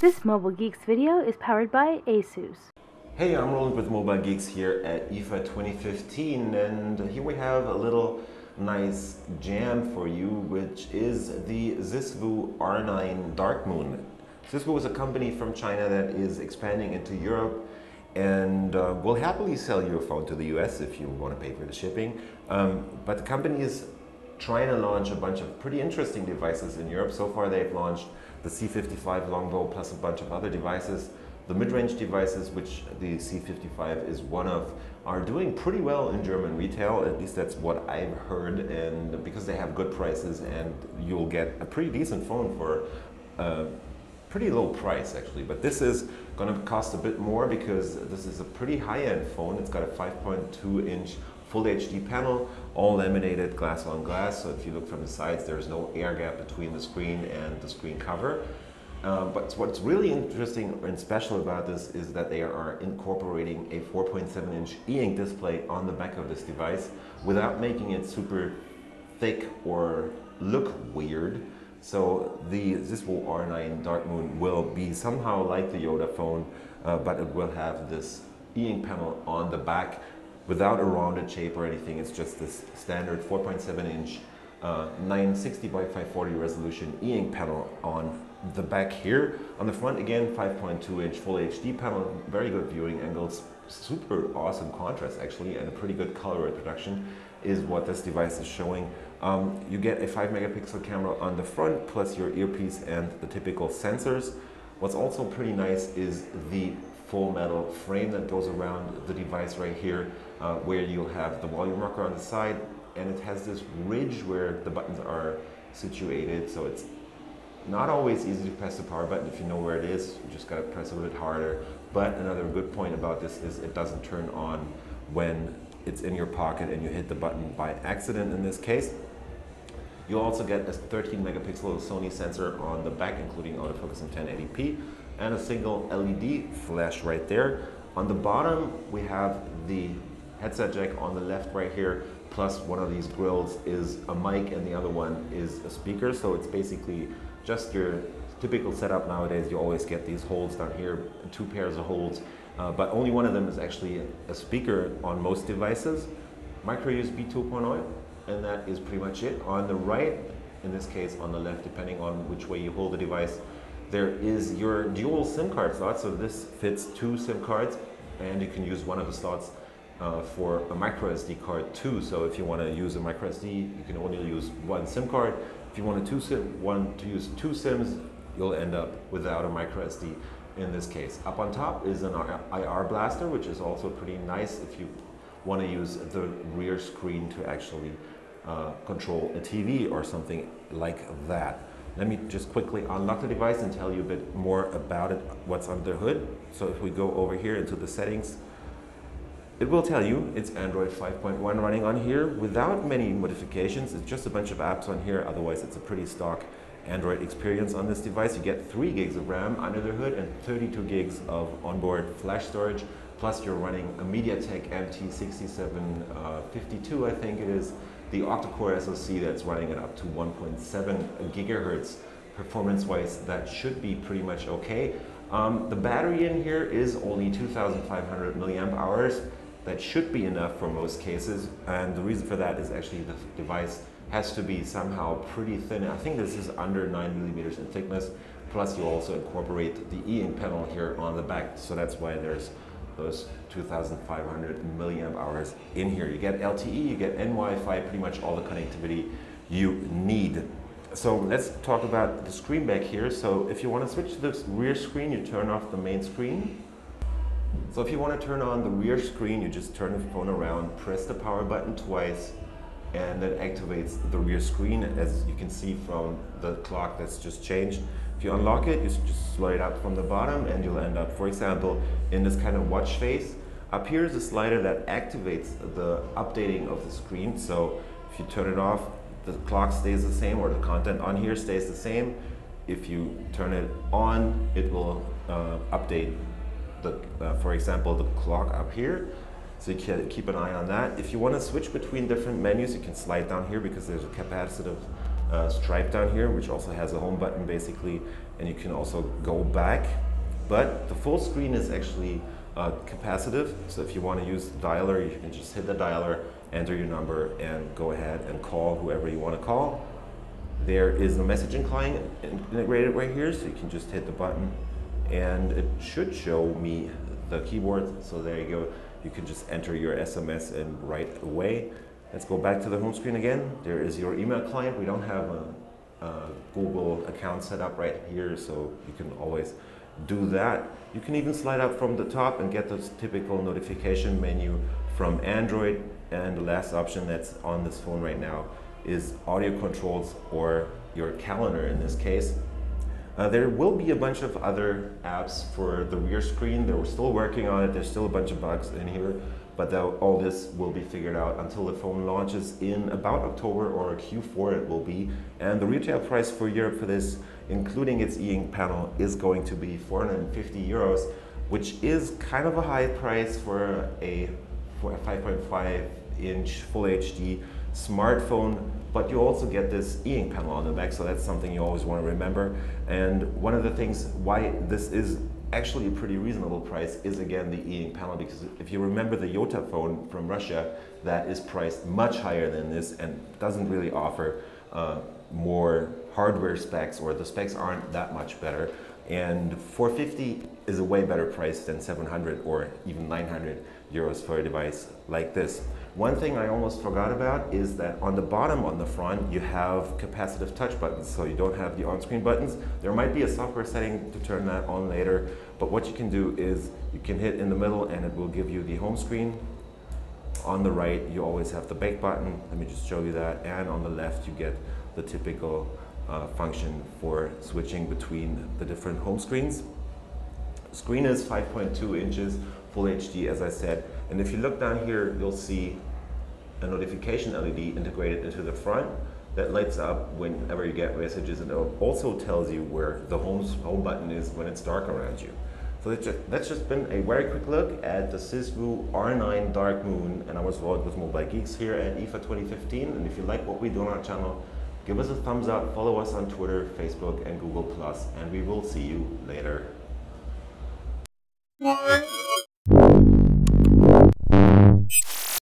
This Mobile Geeks video is powered by ASUS. Hey, I'm Roland with Mobile Geeks here at IFA 2015, and here we have a little nice jam for you, which is the Siswoo R9 Darkmoon. Siswoo is a company from China that is expanding into Europe and will happily sell your phone to the US if you want to pay for the shipping. But the company is trying to launch a bunch of pretty interesting devices in Europe. So far they've launched the C55 Longbow plus a bunch of other devices. The mid-range devices, which the C55 is one of, are doing pretty well in German retail. At least that's what I've heard, and because they have good prices and you'll get a pretty decent phone for a pretty low price actually. But this is going to cost a bit more because this is a pretty high-end phone. It's got a 5.2-inch Full HD panel, all laminated glass on glass, so if you look from the sides there's no air gap between the screen and the screen cover. But what's really interesting and special about this is that they are incorporating a 4.7-inch EInk display on the back of this device without making it super thick or look weird. So the Siswoo R9 Darkmoon will be somehow like the Yoda phone, but it will have this EInk panel on the back without a rounded shape or anything. It's just this standard 4.7-inch 960 by 540 resolution EInk panel on the back here. On the front, again, 5.2-inch Full HD panel, very good viewing angles, super awesome contrast actually, and a pretty good color reproduction is what this device is showing. You get a 5-megapixel camera on the front, plus your earpiece and the typical sensors. What's also pretty nice is the full metal frame that goes around the device right here, where you'll have the volume rocker on the side, and it has this ridge where the buttons are situated, so it's not always easy to press the power button. If you know where it is, you just gotta press a little bit harder. But another good point about this is it doesn't turn on when it's in your pocket and you hit the button by accident in this case. You'll also get a 13-megapixel Sony sensor on the back, including autofocus in 1080p, and a single LED flash right there. On the bottom, we have the headset jack on the left right here, plus one of these grills is a mic and the other one is a speaker. So it's basically just your typical setup nowadays. You always get these holes down here, 2 pairs of holes, but only one of them is actually a speaker on most devices. Micro USB 2.0, and that is pretty much it. On the right, in this case on the left, depending on which way you hold the device, there is your dual SIM card slot. So this fits 2 SIM cards, and you can use one of the slots for a micro SD card too. So if you want to use a micro SD, you can only use 1 SIM card. If you want to use 2 SIMs, you'll end up without a micro SD in this case. Up on top is an IR blaster, which is also pretty nice if you want to use the rear screen to actually control a TV or something like that. Let me just quickly unlock the device and tell you a bit more about it, what's under the hood. So if we go over here into the settings, it will tell you it's Android 5.1 running on here without many modifications. It's just a bunch of apps on here. Otherwise, it's a pretty stock Android experience on this device. You get 3 gigs of RAM under the hood and 32 gigs of onboard flash storage. Plus, you're running a MediaTek MT6752, I think it is, the octa-core SoC that's running it up to 1.7 gigahertz. Performance-wise, that should be pretty much okay. The battery in here is only 2,500 milliamp hours. That should be enough for most cases, and the reason for that is actually the device has to be somehow pretty thin. I think this is under 9 millimeters in thickness, plus you also incorporate the EInk panel here on the back, so that's why there's those 2,500 milliamp hours in here. You get LTE, you get N-Wi-Fi, pretty much all the connectivity you need. So let's talk about the screen back here. So if you want to switch to the rear screen, you turn off the main screen. So if you want to turn on the rear screen, you just turn the phone around, press the power button twice, and that activates the rear screen, as you can see from the clock that's just changed. If you unlock it, you just slide up from the bottom and you'll end up, for example, in this kind of watch face. Up here is a slider that activates the updating of the screen. So if you turn it off, the clock stays the same, or the content on here stays the same. If you turn it on, it will update the, for example, the clock up here. So you can keep an eye on that. If you want to switch between different menus, you can slide down here because there's a capacitive stripe down here, which also has a home button basically, and you can also go back. But the full screen is actually capacitive, so if you want to use the dialer, you can just hit the dialer, enter your number, and go ahead and call whoever you want to call. There is a messaging client integrated right here, so you can just hit the button and it should show me the keyboard. So there you go. You can just enter your SMS and right away. Let's go back to the home screen again. There is your email client. We don't have a Google account set up right here, so you can always do that. You can even slide up from the top and get this typical notification menu from Android. And the last option that's on this phone right now is audio controls, or your calendar in this case. There will be a bunch of other apps for the rear screen. They're still working on it. There's still a bunch of bugs in here, but all this will be figured out until the phone launches in about October, or Q4 it will be. And the retail price for Europe for this, including its EInk panel, is going to be 450 euros, which is kind of a high price for a 5.5-inch Full HD smartphone, but you also get this EInk panel on the back, so that's something you always want to remember. And one of the things why this is actually a pretty reasonable price is again the EInk panel, because if you remember the Yota phone from Russia, that is priced much higher than this and doesn't really offer more hardware specs, or the specs aren't that much better. And 450 is a way better price than 700 or even 900 euros for a device like this. One thing I almost forgot about is that on the bottom, on the front, you have capacitive touch buttons, so you don't have the on-screen buttons. There might be a software setting to turn that on later, but what you can do is you can hit in the middle and it will give you the home screen. On the right, you always have the back button. Let me just show you that. And on the left, you get the typical function for switching between the different home screens. Screen is 5.2 inches, Full HD, as I said. And if you look down here, you'll see a notification LED integrated into the front that lights up whenever you get messages, and it also tells you where the home button is when it's dark around you. So that's just been a very quick look at the Siswoo R9 Darkmoon, and I was Rod with Mobile Geeks here at IFA 2015. And if you like what we do on our channel, give us a thumbs up, follow us on Twitter, Facebook, and Google+, and we will see you later.